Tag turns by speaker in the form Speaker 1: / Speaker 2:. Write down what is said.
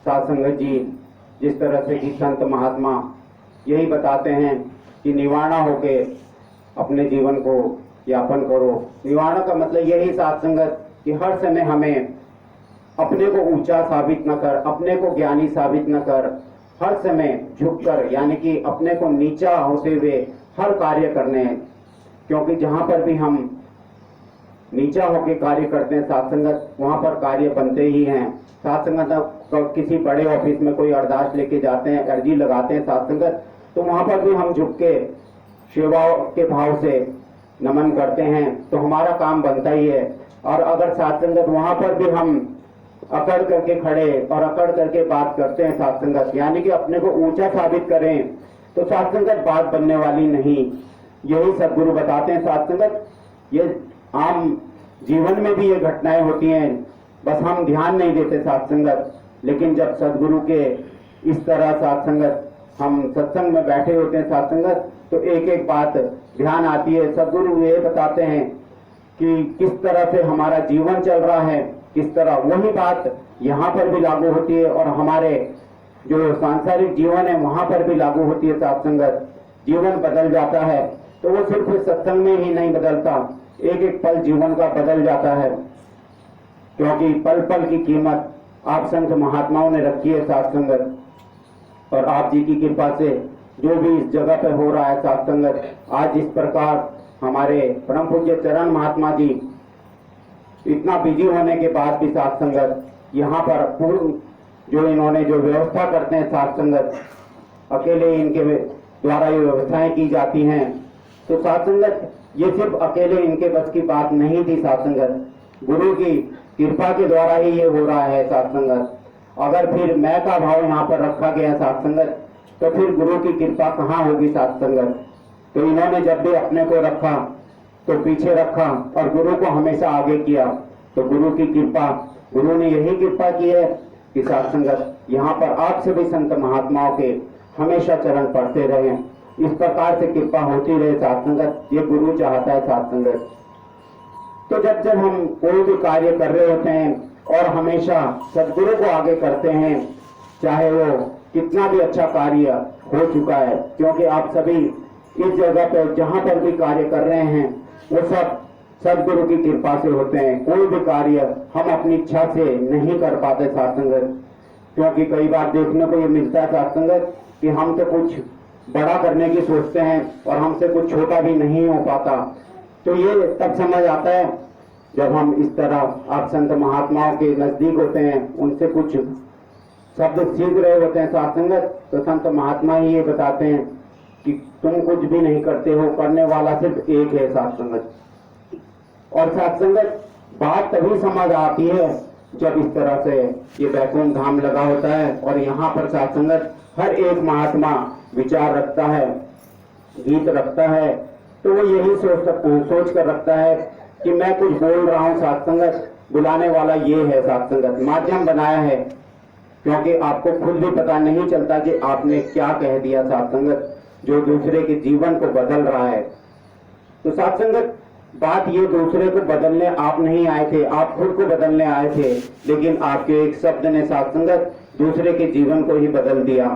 Speaker 1: साध संगत जी जिस तरह से कि संत महात्मा यही बताते हैं कि निवारणा होके अपने जीवन को यापन करो। निवारणा का मतलब यही साध संगत कि हर समय हमें अपने को ऊंचा साबित न कर, अपने को ज्ञानी साबित न कर, हर समय झुककर यानी कि अपने को नीचा होते हुए हर कार्य करने हैं। क्योंकि जहां पर भी हम नीचा होकर कार्य करते हैं साध संगत, वहां पर कार्य बनते ही हैं। साध संगत किसी बड़े ऑफिस में कोई अरदास लेके जाते हैं, अर्जी लगाते हैं साध संगत, तो वहां पर भी हम झुक के सेवा के भाव से नमन करते हैं तो हमारा काम बनता ही है। और अगर साध संगत वहां पर भी हम अकड़ करके खड़े और अकड़ करके बात करते हैं साध संगत, यानी कि अपने को ऊंचा साबित करें, तो साध संगत बात बनने वाली नहीं। यही सदगुरु बताते हैं साध संगत, ये आम जीवन में भी ये घटनाएं होती हैं, बस हम ध्यान नहीं देते साध संगत। लेकिन जब सदगुरु के इस तरह साध संगत हम सत्संग में बैठे होते हैं साध संगत, तो एक एक बात ध्यान आती है। सदगुरु ये बताते हैं कि किस तरह से हमारा जीवन चल रहा है, किस तरह वही बात यहाँ पर भी लागू होती है और हमारे जो सांसारिक जीवन है वहां पर भी लागू होती है साध संगत। जीवन बदल जाता है तो वो सिर्फ सत्संग में ही नहीं बदलता, एक एक पल जीवन का बदल जाता है। क्योंकि पल पल की कीमत आप संत महात्माओं ने रखी है साध संगत, और आप जी की कृपा से जो भी इस जगह पे हो रहा है साध संगत, आज इस प्रकार हमारे परम पूज्य चरण महात्मा जी इतना बिजी होने के बाद भी साध संगत यहाँ पर पूर्ण जो इन्होंने जो व्यवस्था करते हैं साध संगत, अकेले इनके द्वारा ये व्यवस्थाएं की जाती हैं। तो साध संगत ये सिर्फ अकेले इनके बस की बात नहीं थी साध संगत, गुरु की कृपा के द्वारा ही ये हो रहा है साध संगत। अगर फिर मैं का भाव यहाँ पर रखा गया साध संगत, तो फिर गुरु की कृपा कहाँ होगी साध संगत। तो इन्होंने जब भी अपने को रखा तो पीछे रखा और गुरु को हमेशा आगे किया, तो गुरु की कृपा, गुरु ने यही कृपा की है कि साध संगत यहाँ पर आप सभी संत महात्माओं के हमेशा चरण पढ़ते रहे, इस प्रकार से कृपा होती रहे साध संगत, ये गुरु चाहता है साध संगत। तो जब जब हम कोई भी कार्य कर रहे होते हैं और हमेशा सदगुरु को आगे करते हैं, चाहे वो कितना भी अच्छा कार्य हो चुका है, क्योंकि आप सभी इस जगह पे जहां पर भी कार्य कर रहे हैं वो सब सदगुरु की कृपा से होते हैं। कोई भी कार्य हम अपनी इच्छा से नहीं कर पाते साध संगत, क्योंकि कई बार देखने को ये मिलता है साध संगत कि हम तो कुछ बड़ा करने की सोचते हैं और हमसे कुछ छोटा भी नहीं हो पाता। तो ये तब समझ आता है जब हम इस तरह आप संत महात्माओं के नजदीक होते हैं, उनसे कुछ शब्द सीख रहे होते हैं साध संगत, तो संत महात्मा ही ये बताते हैं कि तुम कुछ भी नहीं करते हो, करने वाला सिर्फ एक है साध संगत। और साध संगत बात तभी समझ आती है जब इस तरह से ये बैकुंठ धाम लगा होता है और यहाँ पर साध संगत हर एक महात्मा विचार रखता है, गीत रखता है, तो वो यही सोच कर रखता है कि मैं कुछ बोल रहा हूँ साध संगत, बुलाने वाला ये है साध संगत, माध्यम बनाया है। क्योंकि आपको खुद भी पता नहीं चलता कि आपने क्या कह दिया साध संगत, जो दूसरे के जीवन को बदल रहा है। तो साध संगत बात ये दूसरे को बदलने आप नहीं आए थे, आप खुद को बदलने आए थे, लेकिन आपके एक शब्द ने साध संगत दूसरे के जीवन को ही बदल दिया।